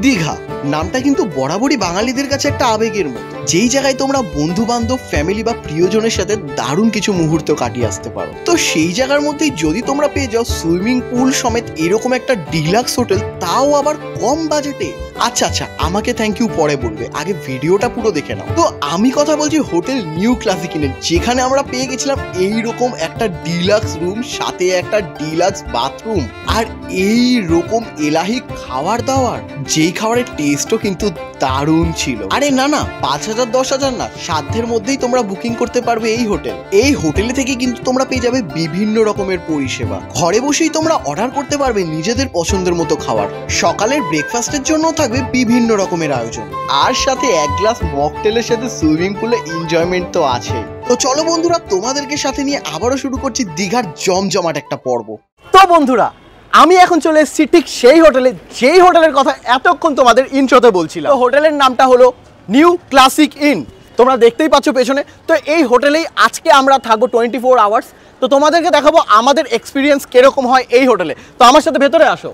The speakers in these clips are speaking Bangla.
দীঘা নামটা কিন্তু বরাবরই বাঙালিদের কাছে একটা আবেগের মতো, যেই জায়গায় তোমরা বন্ধু বান্ধব, ফ্যামিলি বা প্রিয়জনের সাথে দারুণ কিছু মুহূর্ত কাটিয়ে আসতে পারো। তো সেই জায়গার মধ্যেই যদি তোমরা পেয়ে যাও সুইমিং পুল সমেত এরকম একটা ডিলাক্স হোটেল, তাও আবার কম বাজেটে। আচ্ছা, আমাকে থ্যাংক ইউ পরে বলবে, আগে ভিডিওটা পুরো দেখে নাও। তো আমি কথা বলছি হোটেল নিউ ক্লাসিক ইন, যেখানে আমরা পেয়ে গেছিলাম এইরকম একটা ডিলাক্স রুম, সাথে একটা ডিলাক্স বাথরুম, আর এই রকম এলাহি খাবার দাবার, যেই খাবারের টেস্টও কিন্তু দারুণ ছিল। আরে না 5,000 10,000 না, সাধ্যের মধ্যেই তোমরা বুকিং করতে পারবে এই হোটেল। এই হোটেলে থেকে কিন্তু তোমরা পেয়ে যাবে বিভিন্ন রকমের পরিষেবা, ঘরে বসেই তোমরা অর্ডার করতে পারবে নিজেদের পছন্দের মতো খাবার। সকালের ব্রেকফাস্টের জন্য থাকবে বিভিন্ন রকমের আয়োজন, আর সাথে এক গ্লাস মকটেলের সাথে সুইমিং পুলে এনজয়মেন্ট তো আছে। তো চলো বন্ধুরা, তোমাদেরকে সাথে নিয়ে আবারও শুরু করছি দীঘার জমজমাট একটা পর্ব। তো বন্ধুরা, আমি এখন চলে এসেছি ঠিক সেই হোটেলে, যেই হোটেলের কথা এতক্ষণ তোমাদের ইন্ট্রোতে বলছিলাম। তো হোটেলের নামটা হলো নিউ ক্লাসিক ইন, তোমরা দেখতেই পাচ্ছ পেছনে। তো এই হোটেলেই আজকে আমরা থাকবো 24 আওয়ার্স। তো তোমাদেরকে দেখাবো আমাদের এক্সপিরিয়েন্স কিরকম হয় এই হোটেলে। তো আমার সাথে ভেতরে আসো।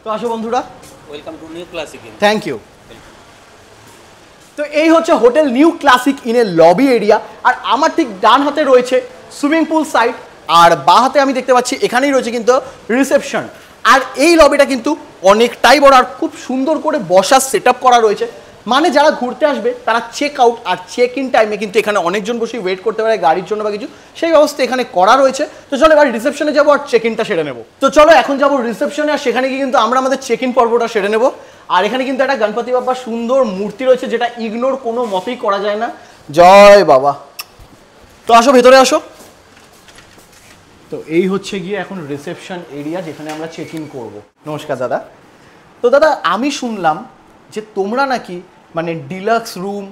তো আসো বন্ধুরা, welcome to new classic inn. Thank you. তো এই হচ্ছে হোটেল নিউ ক্লাসিক ইনের লবি এরিয়া, আর আমার ঠিক ডান হাতে রয়েছে সুইমিং পুল সাইড, আর বাঁ হাতে আমি দেখতে পাচ্ছি এখানেই রয়েছে কিন্তু রিসেপশন। আর এই লবিটা কিন্তু অনেকটাই বড়, আর খুব সুন্দর করে বসার সেট আপ করা রয়েছে। মানে যারা ঘুরতে আসবে তারা চেক আউট আর চেক ইন টাইমে কিন্তু এখানে অনেকজন বসে ওয়েট করতে পারে গাড়ির জন্য বা কিছু, সেই ব্যবস্থা এখানে করা রয়েছে। তো চলো এবার রিসেপশনে যাবো আর চেক ইনটা সেরে নেবো। তো চলো এখন যাবো রিসেপশনে, আর সেখানে গিয়ে কিন্তু আমরা আমাদের চেক ইন পর্বটা সেরে নেবো। আর এখানে কিন্তু একটা গণপতি বাবার সুন্দর মূর্তি রয়েছে, যেটা ইগনোর কোনো মতেই করা যায় না। জয় বাবা। তো আসো ভেতরে আসো। তো এই হচ্ছে গিয়ে এখন রিসেপশন এরিয়া, যেখানে আমরা চেক ইন করবো। নমস্কার দাদা। তো দাদা, আমি শুনলাম যে তোমরা নাকি মানে ডিলাক্স রুম,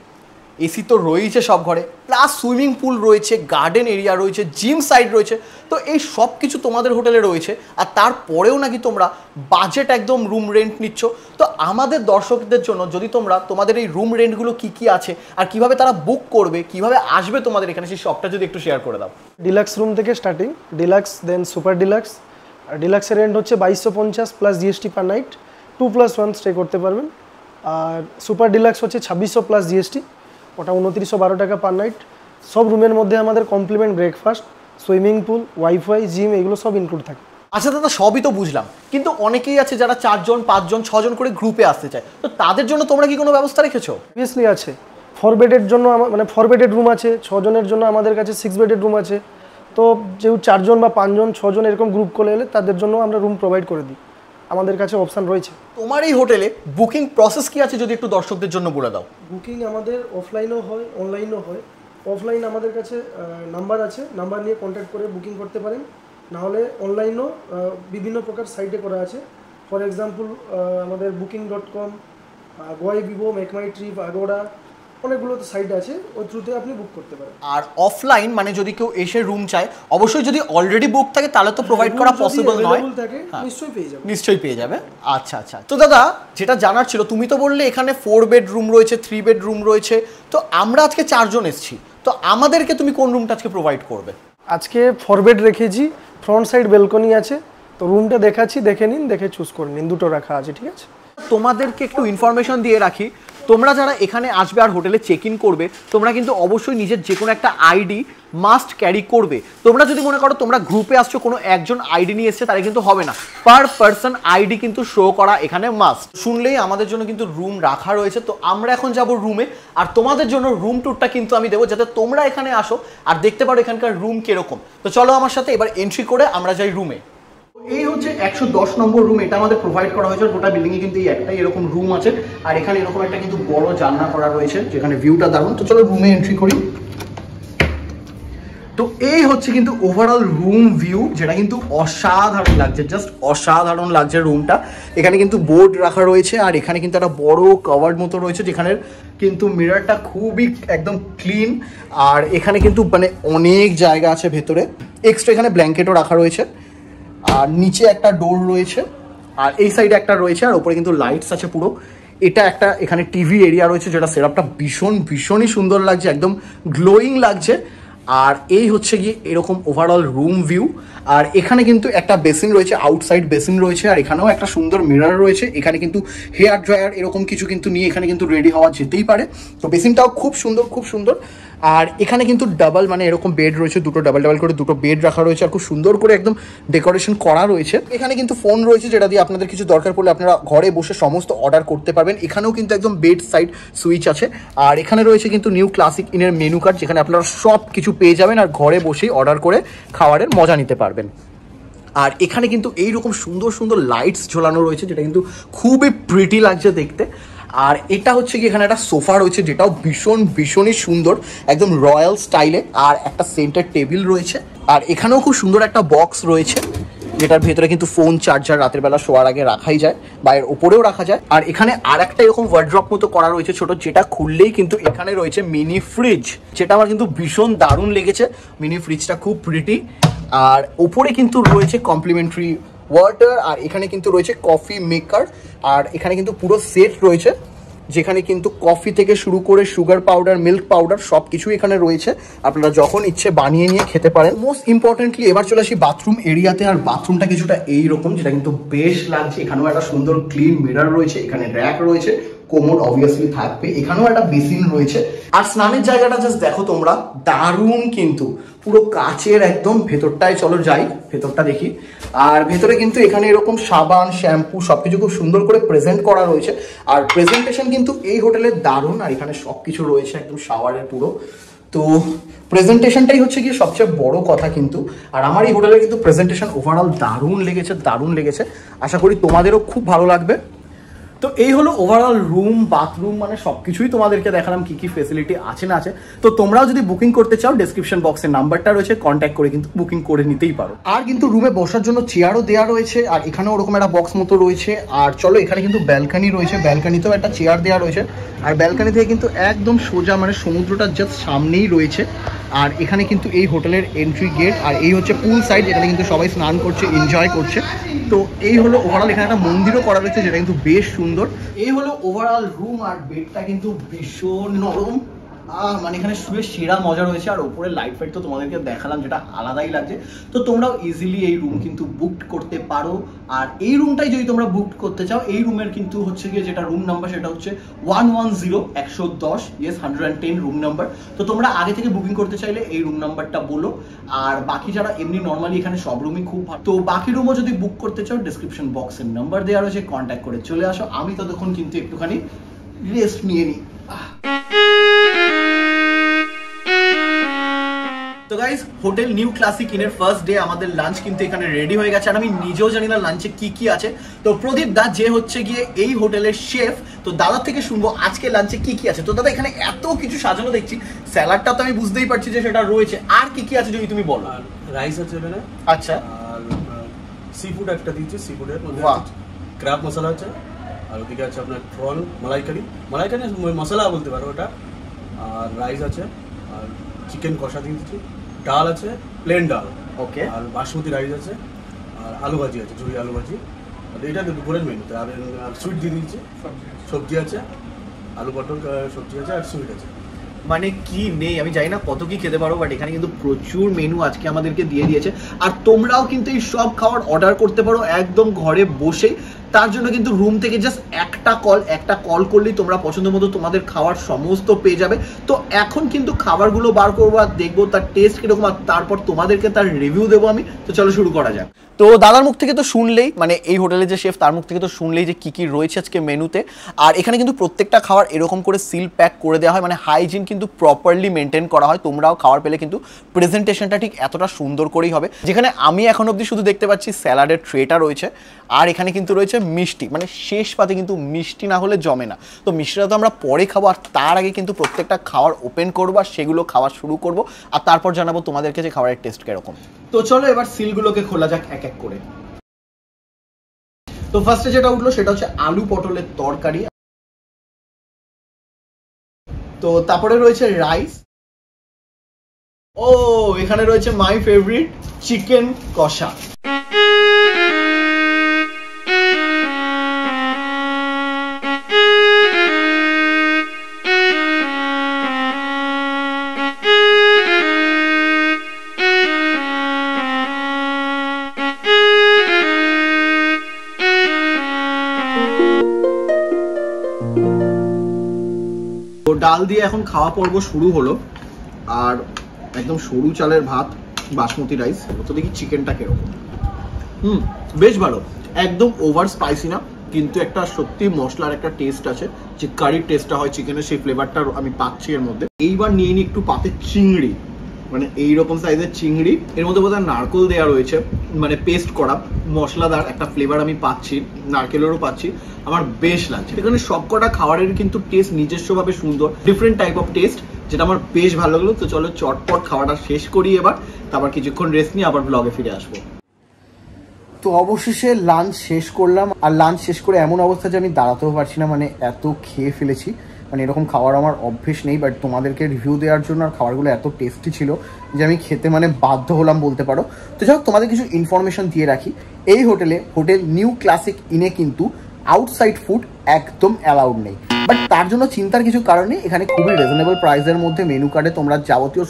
এসি তো রয়েছে সব ঘরে, প্লাস সুইমিং পুল রয়েছে, গার্ডেন এরিয়া রয়েছে, জিম সাইড রয়েছে। তো এই সব কিছু তোমাদের হোটেলে রয়েছে, আর তারপরেও নাকি তোমরা বাজেট একদম রুম রেন্ট নিচ্ছ। তো আমাদের দর্শকদের জন্য যদি তোমরা তোমাদের এই রুম রেন্টগুলো কি আছে আর কিভাবে তারা বুক করবে, কিভাবে আসবে তোমাদের এখানে, সেই সবটা যদি একটু শেয়ার করে দাও। ডিলাক্স রুম থেকে স্টার্টিং, ডিলাক্স দেন সুপার ডিলাক্স। আর ডিলাক্সের রেন্ট হচ্ছে 2250 plus GST per night, 2+1 stay করতে পারবেন। আর সুপার ডিলাক্স হচ্ছে 2600 প্লাস জিএসটি, ওটা 2912 টাকা পার নাইট। সব রুমের মধ্যে আমাদের complement breakfast, swimming pool, WiFi, gym এগুলো সব ইনক্লুড থাকে। আচ্ছা দাদা, সবই তো বুঝলাম, কিন্তু অনেকেই আছে যারা 4 জন 5 জন 6 জন করে গ্রুপে আসতে চায়, তো তাদের জন্য তোমরা কি কোনো ব্যবস্থা রেখেছো? অবভিয়াসলি আছে। 4 বেডের জন্য মানে 4 বেডেড রুম আছে, 6 জনের জন্য আমাদের কাছে 6 বেডেড রুম আছে। তো যেহেতু 4 জন বা 5 জন 6 জন এরকম গ্রুপ করে এলে তাদের জন্য আমরা রুম প্রোভাইড করে দিই, আমাদের কাছে অপশান রয়েছে। তোমার এই হোটেলে বুকিং প্রসেস কি আছে যদি একটু দর্শকদের জন্য বলে দাও। বুকিং আমাদের অফলাইনও হয়, অনলাইনও হয়। অফলাইন আমাদের কাছে নাম্বার আছে, নাম্বার নিয়ে কন্ট্যাক্ট করে বুকিং করতে পারেন। নাহলে অনলাইনও বিভিন্ন প্রকার সাইটে করা আছে। ফর এক্সাম্পল আমাদের booking.com, গোয়াই ভিভো, মেক মাই ট্রিপ, আগোড়া, অনেকগুলো তো সাইট আছে, ওই থ্রুতে আপনি বুক করতে পারেন। আর অফলাইন মানে যদি কেউ এসে রুম চায়, অবশ্যই যদি অলরেডি বুক থাকে তাহলে তো প্রোভাইড করা পসিবল নয়। নিশ্চয়ই পেয়ে যাবে। আচ্ছা। তো দাদা, যেটা জানার ছিল, তুমি তো বললে এখানে 4 বেডরুম রয়েছে, 3 বেডরুম রয়েছে। তো আমরা আজকে 4 জন এসেছি, তো আমাদেরকে তুমি কোন রুমটা আজকে প্রোভাইড করবে? আজকে 4 বেড রেখেছি, ফ্রন্ট সাইড ব্যালকনি আছে। তো রুমটা দেখাচ্ছি, দেখে নিন, দেখে চুজ করে নিন, দুটো রাখা আছে, ঠিক আছে? তোমাদেরকে একটু ইনফরমেশন দিয়ে রাখি, তোমরা যারা এখানে আসবে আর হোটেলে চেক ইন করবে, তোমরা কিন্তু অবশ্যই নিজের যে কোনো একটা আইডি মাস্ট ক্যারি করবে। তোমরা যদি মনে করো তোমরা গ্রুপে আসছো, কোনো একজন আইডি নিয়ে এসছে, তাহলে কিন্তু হবে না, পার পারসন আইডি কিন্তু শো করা এখানে মাস্ট। শুনলেই আমাদের জন্য কিন্তু রুম রাখা রয়েছে। তো আমরা এখন যাব রুমে, আর তোমাদের জন্য রুম ট্যুরটা কিন্তু আমি দেবো, যাতে তোমরা এখানে আসো আর দেখতে পারো এখানকার রুম কিরকম। তো চলো আমার সাথে এবার এন্ট্রি করে আমরা যাই রুমে। এই হচ্ছে 110 নম্বর রুম, এটা আমাদের প্রোভাইড করা হয়েছে। গোটা বিল্ডিংয়ে কিন্তু এই একটাই এরকম রুম আছে, আর এখানে এরকম একটা কিন্তু বড় জানলা করা রয়েছে, যেখানে ভিউটা দারুণ। তো চলো রুমে এন্ট্রি করি। তো এই হচ্ছে কিন্তু ওভারঅল রুম ভিউ, যেটা কিন্তু অসাধারণ লাগছে, জাস্ট অসাধারণ লাগছে রুমটা। এখানে কিন্তু বোর্ড রাখা রয়েছে, আর এখানে কিন্তু একটা বড় কভার মতো রয়েছে, যেখানে কিন্তু মিররটা খুবই একদম ক্লিন। আর এখানে কিন্তু মানে অনেক জায়গা আছে ভেতরে, এক্সট্রা এখানে ব্ল্যাঙ্কেটও রাখা রয়েছে, আর নিচে একটা ডোর রয়েছে, আর এই সাইডে একটা রয়েছে, আর ওপরে কিন্তু লাইটস আছে পুরো। এটা একটা এখানে টিভি এরিয়া রয়েছে, যেটা সেটআপটা ভীষণই সুন্দর লাগছে, একদম গ্লোয়িং লাগছে। আর এই হচ্ছে গিয়ে এরকম ওভারঅল রুম ভিউ। আর এখানে কিন্তু একটা বেসিন রয়েছে, আউটসাইড বেসিন রয়েছে, আর এখানেও একটা সুন্দর মিরর রয়েছে। এখানে কিন্তু হেয়ার ড্রায়ার এরকম কিছু কিন্তু নিয়ে এখানে কিন্তু রেডি হওয়া যেতেই পারে। তো বেসিনটাও খুব সুন্দর, খুব সুন্দর। আর এখানে কিন্তু ডাবল মানে এরকম বেড রয়েছে, দুটো ডাবল ডাবল করে দুটো বেড রাখা রয়েছে, আর খুব সুন্দর করে একদম ডেকোরেশন করা রয়েছে। এখানে কিন্তু ফোন রয়েছে, যেটা দিয়ে আপনাদের কিছু দরকার পড়লে আপনারা ঘরে বসে সমস্ত অর্ডার করতে পারবেন। এখানেও কিন্তু একদম বেড সাইড সুইচ আছে। আর এখানে রয়েছে কিন্তু নিউ ক্লাসিক ইনের মেনু কার্ড, যেখানে আপনারা সব কিছু পেয়ে যাবেন আর ঘরে বসেই অর্ডার করে খাবারের মজা নিতে পারবেন। আর এখানে কিন্তু এইরকম সুন্দর সুন্দর লাইটস ঝোলানো রয়েছে, যেটা কিন্তু খুবই প্রিটি লাগছে দেখতে। আর এটা হচ্ছে কি এখানে একটা সোফা রয়েছে, যেটাও ভীষণই সুন্দর, একদম রয়্যাল স্টাইলে। আর একটা সেন্টার টেবিল রয়েছে। আর এখানেও খুব সুন্দর একটা বক্স রয়েছে, যেটার ভেতরে কিন্তু ফোন চার্জার রাতের বেলা শোয়ার আগে রাখাই যায়, বা এর উপরেও রাখা যায়। আর এখানে আর একটা এরকম ওয়ার্ড্রপ মতো করা রয়েছে ছোট, যেটা খুললেই কিন্তু এখানে রয়েছে মিনি ফ্রিজ, যেটা আমার কিন্তু ভীষণ দারুণ লেগেছে। মিনি ফ্রিজটা খুব প্রিটি। আর উপরে কিন্তু রয়েছে কমপ্লিমেন্টারি ওয়াটার। আর এখানে কিন্তু রয়েছে কফি মেকার। আর এখানে কিন্তু পুরো সেট রয়েছে, যেখানে কিন্তু কফি থেকে শুরু করে সুগার পাউডার, মিল্ক পাউডার সব কিছুই এখানে রয়েছে। আপনারা যখন ইচ্ছে বানিয়ে নিয়ে খেতে পারেন। মোস্ট ইম্পর্টেন্টলি এবার চলে আসি বাথরুম এরিয়াতে। আর বাথরুমটা কিছুটা এইরকম, যেটা কিন্তু বেশ লাগছে। এখানেও একটা সুন্দর ক্লিন মিরর রয়েছে, এখানে র্যাক রয়েছে, কোমোড অবভিয়াসলি থাকবে, এখানেও একটা বেসিন রয়েছে। আর স্নানের জায়গাটা জাস্ট দেখো তোমরা, দারুণ কিন্তু, পুরো কাচের একদম। ভেতরটায় চলো যাই, ভেতরটা দেখি। আর ভেতরে কিন্তু এখানে এরকম সাবান, শ্যাম্পু সবকিছু খুব সুন্দর করে প্রেজেন্ট করা রয়েছে। আর প্রেজেন্টেশন কিন্তু এই হোটেলের দারুণ। আর এখানে সবকিছু রয়েছে একদম শাওয়ারের পুরো। তো প্রেজেন্টেশনটাই হচ্ছে গিয়ে সবচেয়ে বড় কথা কিন্তু। আর আমার এই হোটেলের কিন্তু প্রেজেন্টেশন ওভারঅল দারুণ লেগেছে। আশা করি তোমাদেরও খুব ভালো লাগবে। তো এই হলো ওভারঅল রুম, বাথরুম, মানে সবকিছুই তোমাদেরকে দেখালাম কি কি ফেসিলিটি আছে না আছে। তো তোমরাও যদি বুকিং করতে চাও, ডেসক্রিপশন বক্সে নাম্বারটা রয়েছে, কন্ট্যাক্ট করে কিন্তু বুকিং করে নিতেই পারো। আর কিন্তু রুমে বসার জন্য চেয়ারও দেওয়া রয়েছে। আর এখানেও ওরকম একটা বক্স মতো রয়েছে। আর চলো, এখানে কিন্তু ব্যালকানি রয়েছে, ব্যালকানিতেও একটা চেয়ার দেওয়া রয়েছে। আর ব্যালকানি থেকে কিন্তু একদম সোজা মানে সমুদ্রটা জাস্ট সামনেই রয়েছে। আর এখানে কিন্তু এই হোটেলের এন্ট্রি গেট। আর এই হচ্ছে পুল সাইড, যেখানে কিন্তু সবাই স্নান করছে, এনজয় করছে। তো এই হলো ওভারঅল। এখানে একটা মন্দিরও করা রয়েছে, যেটা কিন্তু বেশ সুন্দর। এই হলো ওভারঅল রুম। আর বেডটা কিন্তু ভীষণ নরম, মানে এখানে শুয়ে সেরা মজা রয়েছে। আর উপরে লাইট ফাইট তো তোমাদেরকে দেখালাম, যেটা আলাদাই লাগছে। তো তোমরাও ইজিলি এই রুম কিন্তু বুক করতে পারো। আর এই রুমটাই যদি তোমরা বুক করতে চাও, এই রুমের কিন্তু হচ্ছে গিয়ে যেটা রুম নাম্বার, সেটা হচ্ছে 110 ইয়েস 110 রুম নাম্বার। তো তোমরা আগে থেকে বুকিং করতে চাইলে এই রুম নাম্বারটা বলো। আর বাকি যারা এমনি নর্মালি এখানে সব রুমই খুব ভালো। তো বাকি রুমও যদি বুক করতে চাও, ডেসক্রিপশন বক্সের নাম্বার দেওয়া রয়েছে, কন্ট্যাক্ট করে চলে আসো। আমি ততক্ষণ কিন্তু একটুখানি রেস্ট নিয়ে নিই। তো গাইস, হোটেল নিউ ক্লাসিক ইনের ফার্স্ট ডে আমাদের লাঞ্চ কিন্তু এখানে রেডি হয়ে গেছে। আর আমি নিজেও জানি না লাঞ্চে কি কি আছে। তো প্রদীপ দা, যে হচ্ছে গিয়ে এই হোটেলের শেফ, তো দাদার থেকে শুনবো আজকে লাঞ্চে কি কি আছে। তো দাদা, এখানে এত কিছু সাজানো দেখছি, স্যালাডটা তো আমি বুঝতেই পারছি যে সেটা রয়েছে, আর কি কি আছে যদি তুমি বলো। রাইস আছে এখানে, আচ্ছা। আর সি ফুড একটা দিয়েছি, সি ফুডের মধ্যে বাহ। ক্র্যাব মশলা আছে। আর ওদিকে আছে আপনার প্রন মালাইকারি মশলা বলতে পারো ওটা। আর রাইস আছে, আর চিকেন কষা দিয়েছি, ডাল আছে, প্লেন ডাল, ওকে। আর বাসমতি রাইস আছে, আর আলু ভাজি আছে, ঝুড়ি আলু ভাজি। আর এটা দুপুরের মেনুতে। আর সুইট দিয়ে দিয়েছি, সবজি আছে, আলু পটল সবজি আছে, আর সুইট আছে। মানে কি নেই আমি জানি না কত কি খেতে পারো, বাট এখানে কিন্তু প্রচুর মেনু আজকে আমাদেরকে দিয়ে দিয়েছে। আর তোমরাও কিন্তু এই সব খাবার অর্ডার করতে পারো একদম ঘরে বসে। তার জন্য কিন্তু রুম থেকে জাস্ট একটা কল করলেই তোমরা পছন্দ মতো তোমাদের খাওয়ার সমস্ত পেয়ে যাবে। তো এখন কিন্তু খাবারগুলো বার করবো আর দেখবো তার টেস্ট কিরকম, আর তারপর তোমাদেরকে তার রিভিউ দেবো আমি। তো চলো শুরু করা যাক। তো দাদার মুখ থেকে তো শুনলেই, মানে এই হোটেলের যে শেফ তার মুখ থেকে তো শুনলেই যে কি কি রয়েছে আজকে মেনুতে। আর এখানে কিন্তু প্রত্যেকটা খাবার এরকম করে সিল প্যাক করে দেওয়া হয়, মানে হাইজিন কিন্তু প্রপারলি মেনটেন করা হয়। তোমরাও খাবার পেলে কিন্তু প্রেজেন্টেশনটা ঠিক এতটা সুন্দর করেই হবে। যেখানে আমি এখন অবধি শুধু দেখতে পাচ্ছি স্যালাডের ট্রেটা রয়েছে। আর এখানে কিন্তু রয়েছে মিষ্টি, মানে শেষ পাতে কিন্তু মিষ্টি না হলে জমে না। তো মিষ্টিটা তো আমরা পরে খাবো, আর তার আগে কিন্তু প্রত্যেকটা খাবার ওপেন করবো আর সেগুলো খাওয়া শুরু করবো। আর তারপর জানাবো তোমাদেরকে যে খাবারের টেস্ট কিরকম। তো চলো এবার সিলগুলোকে খোলা যাক এক এক করে। তো ফার্স্টে যেটা উঠলো সেটা হচ্ছে আলু পটলের তরকারি। তো তারপরে রয়েছে রাইস। ও, এখানে রয়েছে মাই ফেভারিট চিকেন কষা। তো ডাল দিয়ে এখন খাওয়া পর্ব শুরু হলো, আর একদম সরু চালের ভাত, বাসমতি রাইস। তো দেখি চিকেনটা কিরকম। বেশ ভালো, একদম ওভার স্পাইসি না, কিন্তু একটা সত্যি মশলার একটা টেস্ট আছে, যে কারির টেস্টটা হয় চিকেনের, সেই ফ্লেভারটা আমি পাচ্ছি এর মধ্যে। এইবার নিয়ে নিই একটু পাতে চিংড়ি, মানে এইরকম সাইজের চিংড়ি, এর মধ্যে বোধহয় নারকেল দেওয়া রয়েছে, মানে পেস্ট করা মশলাদার একটা ফ্লেভার আমি পাচ্ছি, নারকেলেরও পাচ্ছি, আমার বেশ লাগছে। এখানে সবকটা খাবারের কিন্তু টেস্ট নিজস্বভাবে সুন্দর, ডিফারেন্ট টাইপ অফ টেস্ট, যেটা আমার বেশ ভালো লাগলো। তো চলো চটপট খাওয়াটা শেষ করি এবার, তারপর কিছুক্ষণ রেস্ট নিয়ে আবার ব্লগে ফিরে আসবো। তো অবশেষে লাঞ্চ শেষ করলাম, আর লাঞ্চ শেষ করে এমন অবস্থা যে আমি দাঁড়াতেও পারছি না, মানে এত খেয়ে ফেলেছি। মানে এরকম খাবার আমার অভ্যেস নেই, বাট তোমাদেরকে রিভিউ দেওয়ার জন্য আর খাবারগুলো এত টেস্টি ছিল যে আমি খেতে মানে বাধ্য হলাম বলতে পারো। তো যাই হোক, তোমাদের কিছু ইনফরমেশন দিয়ে রাখি। এই হোটেলে, হোটেল নিউ ক্লাসিক ইনে কিন্তু আউটসাইড ফুড একদম অ্যালাউড নেই, বাট তার জন্য চিন্তার কিছু কারণ নেই। এখানে খুবই রিজনেবল প্রাইসের মধ্যে মেনু কার্ডে তোমরা যাবতীয়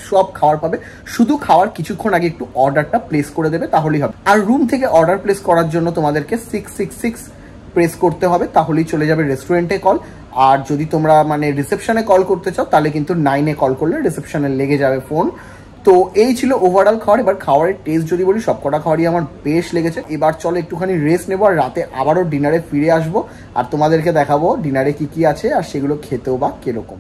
সব খাবার পাবে। শুধু খাওয়ার কিছুক্ষণ আগে একটু অর্ডারটা প্লেস করে দেবে, তাহলেই হবে। আর রুম থেকে অর্ডার প্লেস করার জন্য তোমাদেরকে 666 প্রেস করতে হবে, তাহলেই চলে যাবে রেস্টুরেন্টে কল। আর যদি তোমরা মানে রিসেপশনে কল করতে চাও, তাহলে কিন্তু 9-এ কল করলে রিসেপশনে লেগে যাবে ফোন। তো এই ছিল ওভারঅল খাবার। এবার খাবারের টেস্ট যদি বলি, সবকটা খাবারই আমার বেশ লেগেছে। এবার চলো একটুখানি রেস্ট নেবো, আর রাতে আবারও ডিনারে ফিরে আসবো, আর তোমাদেরকে দেখাবো ডিনারে কি কি আছে আর সেগুলো খেতেও বা কিরকম।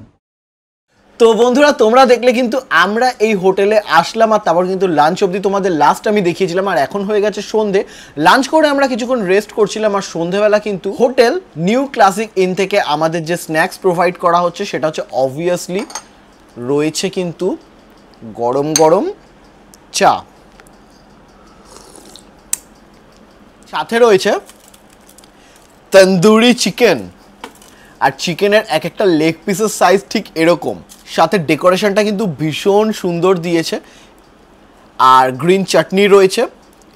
তো বন্ধুরা, তোমরা দেখলে কিন্তু আমরা এই হোটেলে আসলাম, আর তারপর কিন্তু লাঞ্চ অবধি তোমাদের লাস্ট আমি দেখিয়েছিলাম। আর এখন হয়ে গেছে সন্ধে, লাঞ্চ করে আমরা কিছুক্ষণ রেস্ট করছিলাম। আর সন্ধেবেলা কিন্তু হোটেল নিউ ক্লাসিক ইন থেকে আমাদের যে স্ন্যাক্স প্রোভাইড করা হচ্ছে, সেটা হচ্ছে অবভিয়াসলি রয়েছে কিন্তু গরম গরম চা, সাথে রয়েছে তন্দুরি চিকেন, আর চিকেনের এক একটা লেগ পিসের সাইজ ঠিক এরকম। সাথে ডেকোরেশনটা কিন্তু ভীষণ সুন্দর দিয়েছে, আর গ্রিন চাটনি রয়েছে,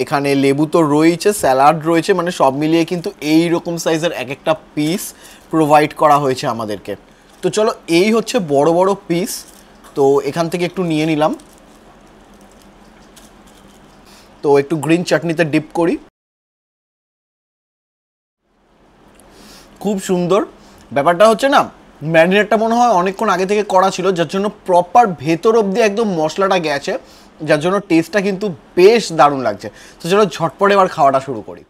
এখানে লেবু তো রয়েছে, স্যালাড রয়েছে, মানে সব মিলিয়ে কিন্তু এই রকম সাইজের এক একটা পিস প্রোভাইড করা হয়েছে আমাদেরকে। তো চলো, এই হচ্ছে বড় বড় পিস, তো এখান থেকে একটু নিয়ে নিলাম। তো একটু গ্রিন চাটনিতে ডিপ করি, খুব সুন্দর। ব্যাপারটা হচ্ছে না, ম্যারিনেটটা মনে হয় অনেকক্ষণ আগে থেকে করা ছিল, যার জন্য প্রপার ভেতর অবধি একদম মশলাটা গেছে, যার জন্য টেস্টটা কিন্তু বেশ দারুণ লাগছে। তো চলো ঝটপট এবার খাওয়াটা শুরু করি।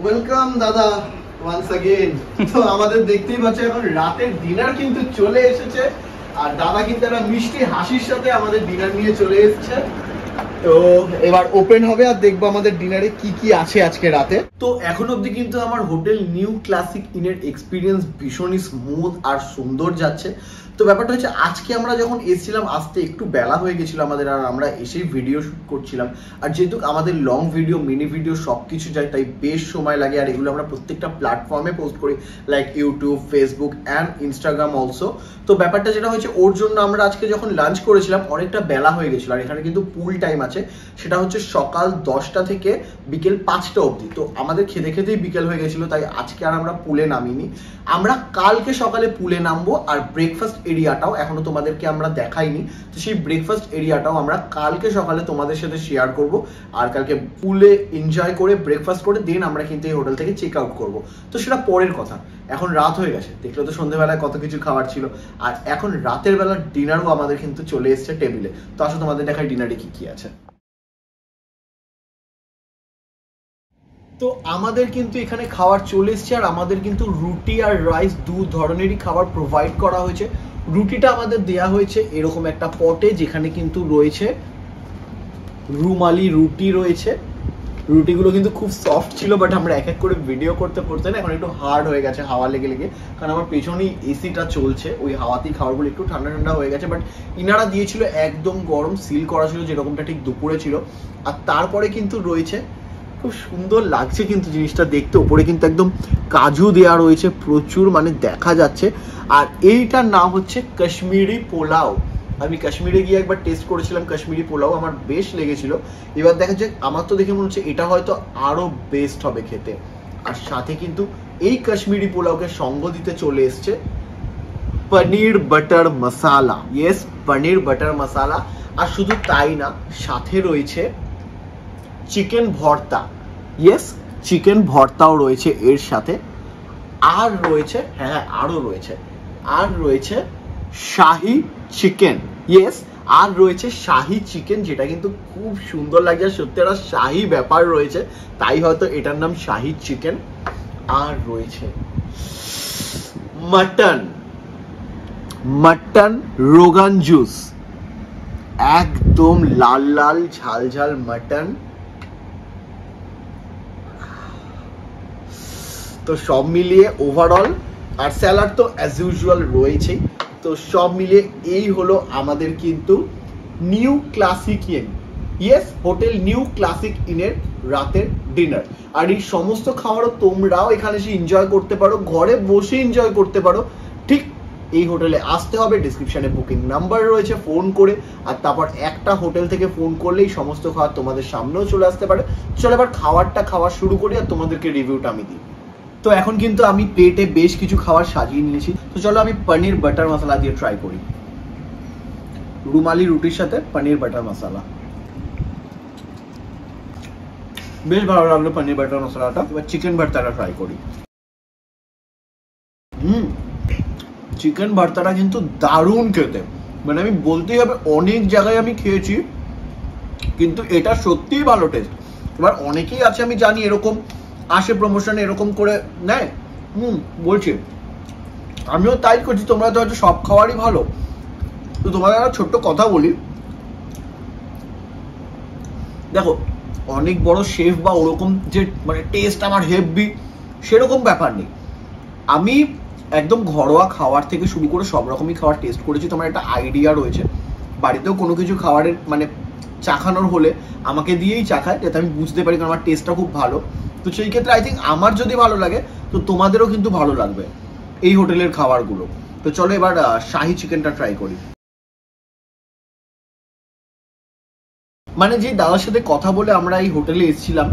ওয়েলকাম দাদা ওয়ান্স अगेन। তো আমাদের দেখতেই পাচ্ছ এখন রাতের ডিনার কিন্তু চলে এসেছে, আর দাদা কিন্তু একটা মিষ্টি হাসির সাথে আমাদের ডিনার নিয়ে চলে এসেছে। তো এবার ওপেন হবে আর দেখবো আমাদের ডিনারে কি কি আছে আজকে রাতে। তো এখন অবধি কিন্তু আমার হোটেল নিউ ক্লাসিক ইনের এক্সপিরিয়েন্স ভীষণই স্মুথ আর সুন্দর যাচ্ছে। তো ব্যাপারটা হচ্ছে, আজকে আমরা যখন এসেছিলাম আসতে একটু বেলা হয়ে গেছিল আমাদের, আর আমরা এসেই ভিডিও শুট করছিলাম। আর যেহেতু আমাদের লং ভিডিও, মিনি ভিডিও সব কিছু যায়, তাই বেশ সময় লাগে। আর এগুলো আমরা প্রত্যেকটা প্ল্যাটফর্মে পোস্ট করি, like YouTube, Facebook and Instagram also. তো ব্যাপারটা যেটা হয়েছে, ওর জন্য আমরা আজকে যখন লাঞ্চ করেছিলাম অনেকটা বেলা হয়ে গেছিল। আর এখানে কিন্তু পুল টাইম আছে, সেটা হচ্ছে সকাল 10টা থেকে বিকেল 5টা অবধি। তো আমাদের খেতে খেতেই বিকেল হয়ে গেছিল, তাই আজকে আর আমরা পুলে নামিনি। আমরা কালকে সকালে পুলে নামবো, আর ব্রেকফাস্ট এরিয়াটাও এখনো তোমাদেরকে আমরা দেখাইনি। তো সেই ব্রেকফাস্ট এরিয়াটাও আমরা কালকে সকালে তোমাদের সাথে শেয়ার করব। আর কালকে পুলে এনজয় করে ব্রেকফাস্ট করে দেন আমরা কিন্তু এই হোটেল থেকে চেক আউট করবো। তো সেটা পরের কথা, এখন রাত হয়ে গেছে। দেখলে তো সন্ধ্যেবেলায় কত কিছু খাবার ছিল, আর এখন রাতের বেলা ডিনারও আমাদের কিন্তু চলে এসছে টেবিলে। তো আসলে তোমাদের দেখায় ডিনারে কি কি আছে। তো আমাদের কিন্তু এখানে খাবার চলে এসছে, আর আমাদের কিন্তু রুটি আর রাইস দু ধরনেরই খাবার প্রোভাইড করা হয়েছে। রুটিটা আমাদের দেয়া হয়েছে এরকম একটা পটে, যেখানে কিন্তু রয়েছে রুমালি রুটি রয়েছে। রুটিগুলো কিন্তু খুব সফট ছিল, বাট আমরা এক এক করে ভিডিও করতে করতে না এখন একটু হার্ড হয়ে গেছে হাওয়া লেগে লেগে, কারণ আমার পেছনেই এসিটা চলছে, ওই হাওয়াতেই খাবারগুলো একটু ঠান্ডা ঠান্ডা হয়ে গেছে। বাট ইনারা দিয়েছিল একদম গরম, সিল করা ছিল যেরকমটা ঠিক দুপুরে ছিল। আর তারপরে কিন্তু রয়েছে, খুব সুন্দর লাগছে কিন্তু জিনিসটা দেখতে, উপরে কিন্তু একদম কাজু দেওয়া রয়েছে প্রচুর, মানে দেখা যাচ্ছে। আর এইটার নাম হচ্ছে কাশ্মীরি পোলাও। আমি কাশ্মীরে গিয়ে একবার টেস্ট করেছিলাম কাশ্মীরি পোলাও, আমার বেশ লেগেছিল। এবার দেখা যাক, আমার তো দেখে মনে হচ্ছে এটা হয়তো আরো বেস্ট হবে খেতে। আর সাথে কিন্তু এই কাশ্মীরি পোলাওকে সঙ্গ দিতে চলে এসছে পনির বাটার মশালা। ইয়েস, পনির বাটার মশালা। আর শুধু তাই না, সাথে রয়েছে চিকেন ভর্তা। ইয়েস, চিকেন ভর্তাও রয়েছে এর সাথে। আর রয়েছে, হ্যাঁ আরও রয়েছে, আর রয়েছে শাহি চিকেন। ইয়েস, আর রয়েছে শাহি চিকেন, যেটা কিন্তু খুব সুন্দর লাগছে, সত্যি একটা শাহি ব্যাপার রয়েছে, তাই হয়তো এটার নাম শাহি চিকেন। আর রয়েছে মাটন, মাটন রোগান জুস, একদম লাল লাল ঝাল ঝাল মাটন। তো সব মিলিয়ে ওভারঅল, আর স্যালাড তো অ্যাজ ইউজুয়াল রয়েছেই। তো সব মিলিয়ে এই হলো আমাদের কিন্তু new classic inn, yes hotel new classic ইনের রাতের ডিনার। আর এই সমস্ত খাবারও তোমরাও এখানে এসে এনজয় করতে পারো, ঘরে বসে এনজয় করতে পারো। ঠিক এই হোটেলে আসতে হবে, ডিসক্রিপশনে বুকিং নাম্বার রয়েছে, ফোন করে, আর তারপর একটা হোটেল থেকে ফোন করলেই সমস্ত খাবার তোমাদের সামনেও চলে আসতে পারে। চলো এবার খাবারটা খাওয়া শুরু করি, আর তোমাদেরকে রিভিউটা আমি দিই। তো এখন কিন্তু আমি প্লেটে বেশ কিছু খাবার সাজিয়ে নিয়েছি, তো চলো আমি পনির বাটার মশলা দিয়ে ট্রাই করি। রুমালি রুটির সাথে পনির বাটার মশলা, বেশ ভালো লাগলো পনির বাটার মশলাটা। এবার চিকেন ভর্তাটা ট্রাই করি। চিকেন ভর্তাটা কিন্তু দারুণ খেতে, মানে আমি বলতেই হবে অনেক জায়গায় আমি খেয়েছি, কিন্তু এটা সত্যিই ভালো টেস্ট। এবার অনেকেই আছে আমি জানি এরকম আসে প্রমোশনে এরকম করে নেয়, বলছি আমিও তাই করছি, তোমরা তো হয়তো সব খাবারই ভালো। তো তোমাদের একটা ছোট্ট কথা বলি, দেখো অনেক বড় শেফ বা ওরকম যে মানে টেস্ট আমার হেভি সেরকম ব্যাপার নেই। আমি একদম ঘরোয়া খাবার থেকে শুরু করে সব রকমই খাবার টেস্ট করেছি, তোমার একটা আইডিয়া রয়েছে। বাড়িতেও কোনো কিছু খাবারের মানে চাখানোর হলে আমাকে দিয়েই চাখায়, যাতে আমি বুঝতে পারি, কারণ আমার টেস্টটা খুব ভালো। তো সেই ক্ষেত্রে আই থিঙ্ক আমার যদি ভালো লাগে তো তোমাদেরও কিন্তু ভালো লাগবে এই হোটেলের খাবারগুলো। তো চলো এবার শাহি চিকেনটা ট্রাই করি। মানে যে দাদার সাথে কথা বলে আমরা এই হোটেলে এসেছিলাম,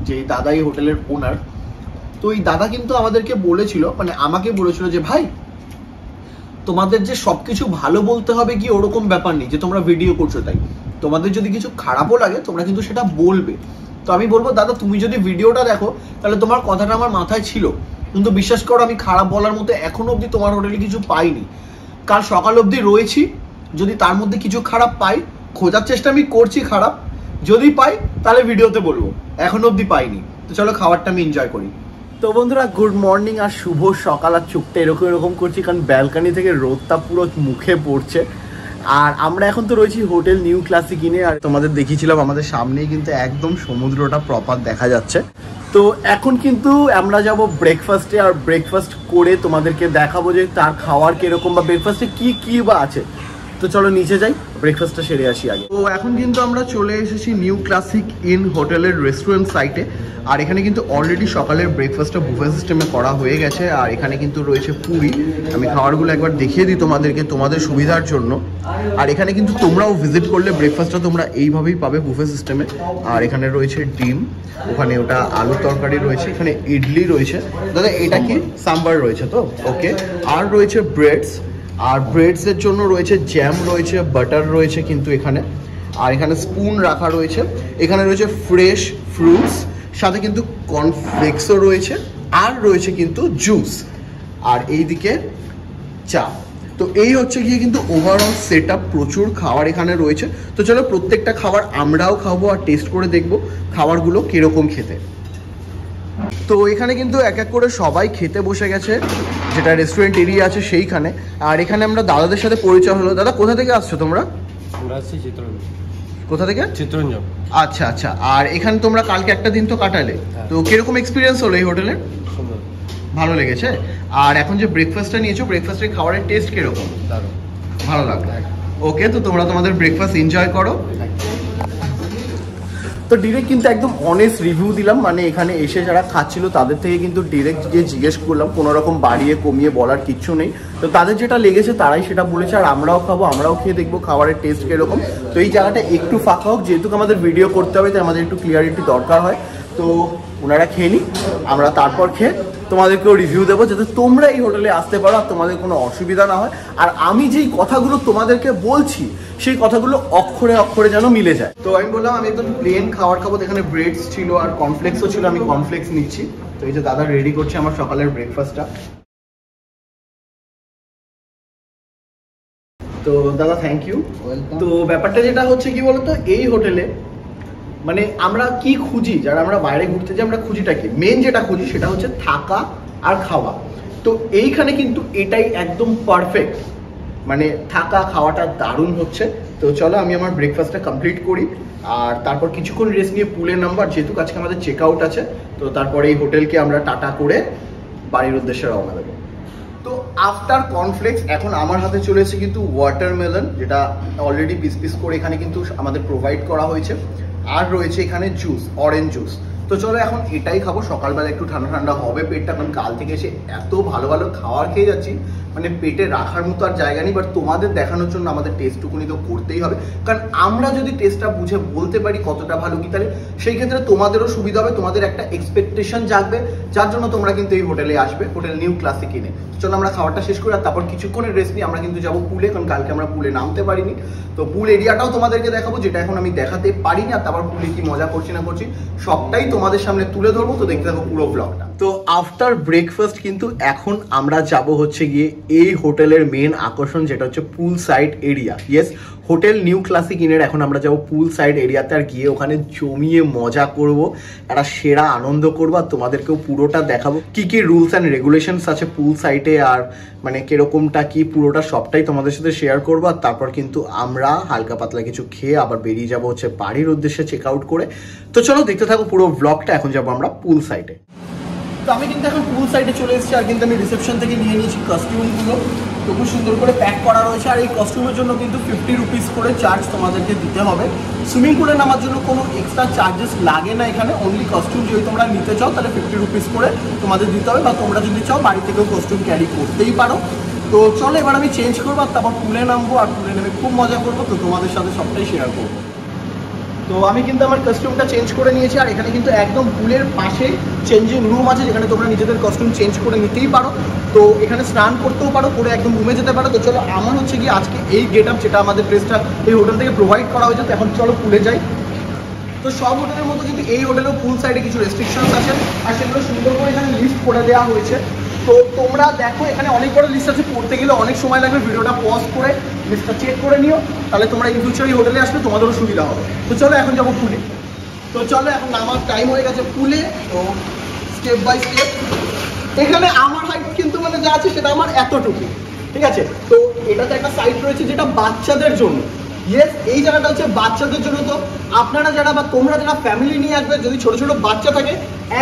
যে দাদা এই হোটেলের ওনার, তো এই দাদা কিন্তু আমাদেরকে বলেছিল, মানে আমাকে বলেছিল যে ভাই তোমাদের যে সবকিছু ভালো বলতে হবে কি ওরকম ব্যাপার নেই, যে তোমরা ভিডিও করছো তাই, তোমাদের যদি কিছু খারাপও লাগে তোমরা কিন্তু সেটা বলবে। তো আমি বলবো দাদা তুমি যদি ভিডিওটা দেখো তাহলে তোমার কথাটা আমার মাথায় ছিল, কিন্তু বিশ্বাস করো আমি খারাপ বলার মতো এখনো অবধি তোমার হোটেলে কিছু পাইনি। কাল সকাল অবধি রয়েছি, যদি তার মধ্যে কিছু খারাপ পাই, খোঁজার চেষ্টা আমি করছি খারাপ, যদি পাই তাহলে ভিডিওতে বলবো, এখনো অবধি পাইনি। তো চলো খাবারটা আমি এনজয় করি। তো বন্ধুরা গুড মর্নিং আর শুভ সকাল। আর চোখটা এরকম করছি কারণ ব্যালকানি থেকে রোদটা পুরো মুখে পড়ছে। আর আমরা এখন তো রয়েছি হোটেল নিউ ক্লাসিক ইনে, আর তোমাদের দেখিয়েছিলাম আমাদের সামনেই কিন্তু একদম সমুদ্রটা প্রপার দেখা যাচ্ছে। তো এখন কিন্তু আমরা যাব ব্রেকফাস্টে, আর ব্রেকফাস্ট করে তোমাদেরকে দেখাবো যে তার খাওয়ার কিরকম বা ব্রেকফাস্টে কি কি বা আছে। তো চলো নিচে যাই, ব্রেকফাস্টটা সেরে আসি আগে। তো এখন কিন্তু আমরা চলে এসেছি নিউ ক্লাসিক ইন হোটেলের রেস্টুরেন্ট সাইটে, আর এখানে কিন্তু অলরেডি সকালের ব্রেকফাস্টটা বুফে সিস্টেমে করা হয়ে গেছে। আর এখানে কিন্তু রয়েছে পুরি, আমি খাবারগুলো একবার দেখিয়ে দিই তোমাদেরকে তোমাদের সুবিধার জন্য। আর এখানে কিন্তু তোমরাও ভিজিট করলে ব্রেকফাস্টটা তোমরা এইভাবেই পাবে বুফে সিস্টেমে। আর এখানে রয়েছে ডিম, ওখানে ওটা আলু তরকারি রয়েছে, এখানে ইডলি রয়েছে, দাদা এটা কি সাম্বার রয়েছে তো ওকে। আর রয়েছে ব্রেডস, আর ব্রেডসের জন্য রয়েছে জ্যাম রয়েছে, বাটার রয়েছে কিন্তু এখানে। আর এখানে স্পুন রাখা রয়েছে, এখানে রয়েছে ফ্রেশ ফ্রুটস, সাথে কিন্তু কর্নফ্লেক্সও রয়েছে, আর রয়েছে কিন্তু জুস, আর এইদিকে চা। তো এই হচ্ছে গিয়ে কিন্তু ওভারঅল সেট আপ, প্রচুর খাবার এখানে রয়েছে। তো চলো প্রত্যেকটা খাবার আমরাও খাবো আর টেস্ট করে দেখবো খাবারগুলো কিরকম খেতে। তো এখানে কিন্তু এক এক করে সবাই খেতে বসে গেছে, যেটা রেস্টুরেন্ট এরিয়া আছে সেইখানে। আর এখানে আমরা দাদাদের সাথে পরিচয় হলো। দাদা কোথা থেকে আসছো তোমরা? আমরা আসছি চিত্তরঞ্জন। কোথা থেকে? চিত্তরঞ্জন। আচ্ছা আচ্ছা। আর এখানে তোমরা কালকে একটা দিন তো কাটালে, তো কিরকম এক্সপিরিয়েন্স হলো এই হোটেলে? সুন্দর, ভালো লেগেছে। আর এখন যে ব্রেকফাস্টটা নিয়েছো, ব্রেকফাস্টের খাবারের টেস্ট কিরকম? দারুণ, ভালো লাগলো। ওকে, তো তোমরা তোমাদের ব্রেকফাস্ট এনজয় করো। তো ডিরেক্ট কিন্তু একদম অনেস্ট রিভিউ দিলাম, মানে এখানে এসে যারা খাচ্ছিল তাদের থেকে কিন্তু ডিরেক্ট গিয়ে জিজ্ঞেস করলাম, কোনো রকম বাড়িয়ে কমিয়ে বলার কিচ্ছু নেই। তো তাদের যেটা লেগেছে তারাই সেটা বলেছে, আর আমরাও খাবো, আমরাও খেয়ে দেখবো খাবারের টেস্ট কীরকম। তো এই জায়গাটা একটু ফাঁকা হোক, যেহেতু আমাদের ভিডিও করতে হবে তাই আমাদের একটু ক্লিয়ারিটি দরকার হয়। তো ওনারা খেয়ে নিই, আমরা তারপর খেয়ে তোমাদেরকেও রিভিউ দেবো, যাতে তোমরা এই হোটেলে আসতে পারো আর তোমাদের কোনো অসুবিধা না হয়। আর আমি যেই কথাগুলো তোমাদেরকে বলছি সেই কথাগুলো অক্ষরে অক্ষরে যেন মিলে যায়। তো আমি বললাম আমি একদম প্লেন খাবার খাবো, এখানে ব্রেডস ছিল আর কর্নফ্লেক্সও ছিল, আমি কর্নফ্লেক্স নিচ্ছি। তো এই যে দাদা রেডি করছে আমার সকালের ব্রেকফাস্টটা। তো দাদা থ্যাংক ইউ। তো ব্যাপারটা যেটা হচ্ছে কি বলতো, এই হোটেলে মানে আমরা কি খুঁজি, যারা আমরা বাইরে ঘুরতে যাই আমরা খুঁজিটা কি, মেন যেটা খুঁজি সেটা হচ্ছে থাকা আর খাওয়া। তো এইখানে কিন্তু এটাই একদম পারফেক্ট, মানে থাকা খাওয়াটা দারুণ হচ্ছে। তো চলো আমি আমার ব্রেকফাস্টটা কমপ্লিট করি, আর তারপর কিছুক্ষণ রেস্ট নিয়ে পুলে নাম্বার, যেহেতু আজকে আমাদের চেক আউট আছে, তো তারপরে এই হোটেলকে আমরা টাটা করে বাড়ির উদ্দেশ্যে রওনা দেবো। তো আফটার কর্নফ্লেক্স এখন আমার হাতে চলে এসেছে কিন্তু ওয়াটারমেলন, যেটা অলরেডি পিস পিস করে এখানে কিন্তু আমাদের প্রোভাইড করা হয়েছে, আর রয়েছে এখানে জুস, অরেঞ্জ জুস। তো চলো এখন এটাই খাবো, সকালবেলা একটু ঠান্ডা ঠান্ডা হবে পেটটা, কারণ কাল থেকে এসে এত ভালো ভালো খাবার খেয়ে যাচ্ছি, মানে পেটে রাখার মতো আর জায়গা নেই। বাট তোমাদের দেখানোর জন্য আমাদের টেস্টটুকুনি তো করতেই হবে, কারণ আমরা যদি টেস্টটা বুঝে বলতে পারি কতটা ভালো কি, তাহলে সেই ক্ষেত্রে তোমাদেরও সুবিধা হবে, তোমাদের একটা এক্সপেকটেশন জাগবে, যার জন্য তোমরা কিন্তু এই হোটেলে আসবে, হোটেল নিউ ক্লাসিক ইনে। চলো আমরা খাবারটা শেষ করি, আর তারপর কিছুক্ষণের রেস্ট নিয়ে আমরা কিন্তু যাবো পুলে, কারণ কালকে আমরা পুলে নামতে পারিনি। তো পুল এরিয়াটাও তোমাদেরকে দেখাবো, যেটা এখন আমি দেখাতে পারিনি, আর তারপর পুলে কি মজা করছি না করছি সবটাই তোমাদের সামনে তুলে ধরবো। তো দেখতে থাকো পুরো ব্লগটা। তো আফটার ব্রেকফাস্ট কিন্তু এখন আমরা যাব হচ্ছে গিয়ে এই হোটেলের মেন আকর্ষণ, যেটা হচ্ছে pool side area. Yes, hotel new classic ইনের এখন আমরা যাবো পুল সাইড এরিয়াতে, আর গিয়ে ওখানে জমিয়ে মজা করব, একটা সেরা আনন্দ করবো, আর তোমাদেরকেও পুরোটা দেখাবো কি কি রুলস অ্যান্ড রেগুলেশনস আছে পুল সাইডে, আর মানে কিরকমটা কি পুরোটা সবটাই তোমাদের সাথে শেয়ার করবো। আর তারপর কিন্তু আমরা হালকা পাতলা কিছু খেয়ে আবার বেরিয়ে যাবো হচ্ছে বাড়ির উদ্দেশ্যে চেক আউট করে। তো চলো দেখতে থাকো পুরো ব্লগটা। এখন যাবো আমরা পুল সাইডে। তো আমি কিন্তু এখন পুল সাইডে চলে এসেছি, আর কিন্তু আমি রিসেপশন থেকে নিয়ে নিয়েছি কস্টিউমগুলো, তো খুব সুন্দর করে প্যাক করা রয়েছে। আর এই কস্টিউমের জন্য কিন্তু 50 রুপিস করে চার্জ তোমাদেরকে দিতে হবে। সুইমিং পুলে নামার জন্য কোনো এক্সট্রা চার্জেস লাগে না এখানে, অনলি কস্টিউম যদি তোমরা নিতে চাও তাহলে 50 রুপিস করে তোমাদের দিতে হবে, বা তোমরা যদি চাও বাড়ি থেকেও কস্টিউম ক্যারি করতেই পারো। তো চলো এবার আমি চেঞ্জ করবো, আর তারপর পুলে নামবো, আর পুলে নেমে খুব মজা করবো, তো তোমাদের সাথে সবটাই শেয়ার করবো। তো আমি কিন্তু আমার কস্টিউমটা চেঞ্জ করে নিয়েছি, আর এখানে কিন্তু একদম পুলের পাশে চেঞ্জিং রুম আছে, যেখানে তোমরা নিজেদের কস্টিউম চেঞ্জ করে নিতেই পারো। তো এখানে স্নান করতেও পারো, করে একদম রুমে যেতে পারো। তো চলো আমার হচ্ছে কি আজকে এই গেট আপ, যেটা আমাদের ড্রেসটা এই হোটেল থেকে প্রোভাইড করা হয়েছে, তো এখন চলো পুলে যাই। তো সব হোটেলের মতো কিন্তু এই হোটেলেও পুল সাইডে কিছু রেস্ট্রিকশনস আছে, আর সেগুলো সুন্দর করে এখানে লিস্ট করে দেওয়া হয়েছে। তো তোমরা দেখো এখানে অনেক বড় লিস্ট আছে, পড়তে গেলে অনেক সময় লাগবে, ভিডিওটা পজ করে লিস্টটা চেক করে নিও, তাহলে তোমরা ইন ফিউচার এই হোটেলে আসলে তোমাদেরও সুবিধা হবে। তো চলো এখন যাবো পুলে। তো চলো এখন নামার টাইম হয়ে গেছে পুলে। তো স্টেপ বাই স্টেপ, এখানে আমার হাইট কিন্তু মানে যা আছে সেটা আমার এতটুকু, ঠিক আছে। তো এটাতে একটা সাইড রয়েছে যেটা বাচ্চাদের জন্য। ইয়েস, এই জায়গাটা হচ্ছে বাচ্চাদের জন্য। তো আপনারা যারা বা তোমরা যারা ফ্যামিলি নিয়ে আসবে, যদি ছোট ছোট বাচ্চা থাকে,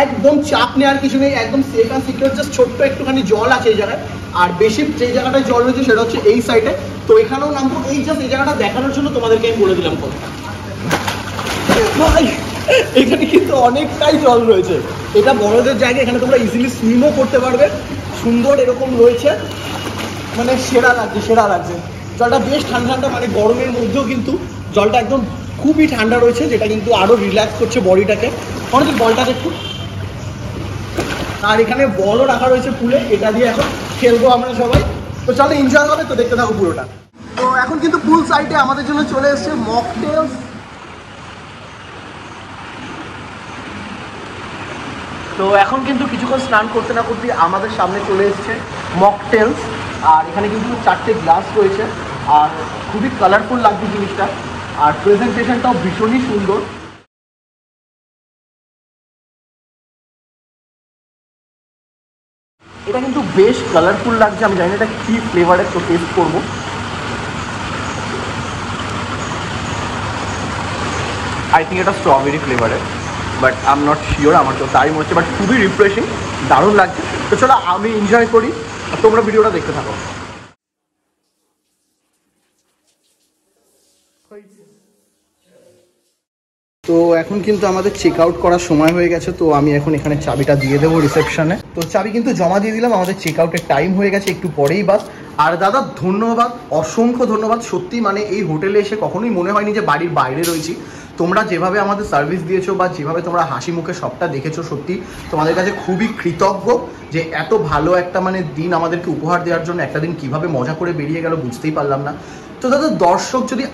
একদম চাপ নেওয়ার কিছু নেই, একদম সেফ অ্যান্ড সিকিউর। জাস্ট ছোট্ট একটুখানি জল আছে এই জায়গায়, আর বেশি যে জায়গাটায় জল রয়েছে সেটা হচ্ছে এই সাইডে। তো এখানেও নামবো, এই জাস্ট এই জায়গাটা দেখানোর জন্য তোমাদেরকে আমি বলে দিলাম কথা। এখানে কিন্তু অনেকটাই জল রয়েছে, এটা বড়দের জায়গা, এখানে তোমরা ইজিলি সুইমও করতে পারবে। সুন্দর এরকম রয়েছে, মানে সেরা লাগছে, সেরা লাগছে। জলটা বেশ ঠান্ডা ঠান্ডা, মানে গরমের মধ্যেও কিন্তু জলটা একদম খুবই ঠান্ডা রয়েছে, যেটা কিন্তু আরো রিল্যাক্স করছে বডিটাকে। অনেক বলটাকে একটু, আর এখানে বলও রাখা রয়েছে পুলে, এটা দিয়ে এখন খেলবো আমরা সবাই। তো চলো এনজয় হবে, তো দেখতে থাকো পুরোটা। তো এখন কিন্তু পুল সাইডে আমাদের জন্য চলে এসছে মকটেলস। তো এখন কিন্তু কিছুক্ষণ স্নান করতে না করতে আমাদের সামনে চলে এসছে মকটেলস, আর এখানে কিন্তু 4টে গ্লাস রয়েছে, আর খুবই কালারফুল লাগছে জিনিসটা, আর প্রেজেন্টেশনটাও ভীষণই সুন্দর। এটা কিন্তু বেশ কালারফুল লাগছে, আমি জানি না এটা কী ফ্লেভারের, তো টেস্ট করবো। আই থিঙ্ক এটা স্ট্রবেরি ফ্লেভারের, but I am not sure, আমার তো তাই মনে হচ্ছে, বাট খুবই রিফ্রেশিং, দারুণ লাগছে। তো চলো আমি এনজয় করি, আর তোমরা ভিডিওটা দেখতে থাকো। তো এখন কিন্তু আমাদের চেক আউট করার সময় হয়ে গেছে, তো আমি এখন এখানে চাবিটা দিয়ে দেবো রিসেপশনে। তো চাবি কিন্তু জমা দিয়ে দিলাম, আমাদের চেক আউটের টাইম হয়ে গেছে, একটু পরেই বাস। আর দাদা ধন্যবাদ, অসংখ্য ধন্যবাদ সত্যি, মানে এই হোটেলে এসে কখনোই মনে হয়নি যে বাড়ির বাইরে রয়েছি। তোমরা যেভাবে আমাদের সার্ভিস দিয়েছো, বা যেভাবে তোমরা হাসি মুখে সবটা দেখেছো, সত্যি তোমাদের কাছে খুবই কৃতজ্ঞ, যে এত ভালো একটা মানে দিন আমাদেরকে উপহার দেওয়ার জন্য। একটা দিন কিভাবে মজা করে বেরিয়ে গেল বুঝতেই পারলাম না। তো দাদা দর্শক যদি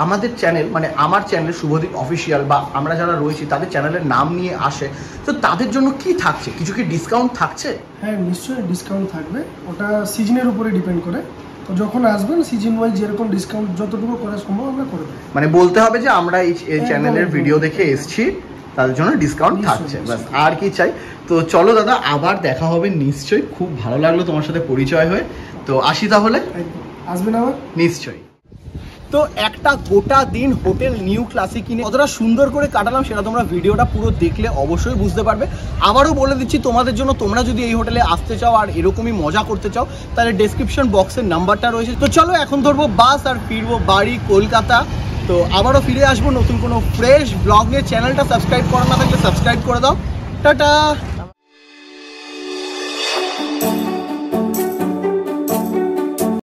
আমাদের চ্যানেল মানে আমার চ্যানেল শুভদীপ অফিসিয়াল বা আমরা যারা রয়েছি তাদের চ্যানেলের নাম নিয়ে আসে, তো তাদের জন্য কি থাকছে, কিছু কি ডিসকাউন্ট থাকছে? হ্যাঁ নিশ্চয়ই ডিসকাউন্ট থাকবে, ওটা সিজনের উপরে ডিপেন্ড করে। তো যখন আসবেন সিজন ওয়াইজ যেরকম ডিসকাউন্ট যতটুকু করা সম্ভব আমরা করে দেবো। মানে বলতে হবে যে আমরা এই চ্যানেলের ভিডিও দেখে এসেছি, তাদের জন্য ডিসকাউন্ট থাকছে, ব্যাস আর কি চাই। তো চলো দাদা আবার দেখা হবে নিশ্চয়ই, খুব ভালো লাগলো তোমার সাথে পরিচয় হয়ে। তো আসি তাহলে, আসবেন আবার নিশ্চয়ই। তো একটা গোটা দিন হোটেল নিউ ক্লাসিক ইনে কতটা সুন্দর করে কাটালাম সেটা তোমরা ভিডিওটা পুরো দেখলে অবশ্যই বুঝতে পারবে। আবারও বলে দিচ্ছি তোমাদের জন্য, তোমরা যদি এই হোটেলে আসতে চাও আর এরকমই মজা করতে চাও তাহলে ডেসক্রিপশন বক্সের নাম্বারটা রয়েছে। তো চলো এখন ধরবো বাস আর ফিরবো বাড়ি কলকাতা। তো আবারও ফিরে আসবো নতুন কোনো ফ্রেশ ব্লগ নিয়ে। চ্যানেলটা সাবস্ক্রাইব করা না থাকলে সাবস্ক্রাইব করে দাও। টাটা।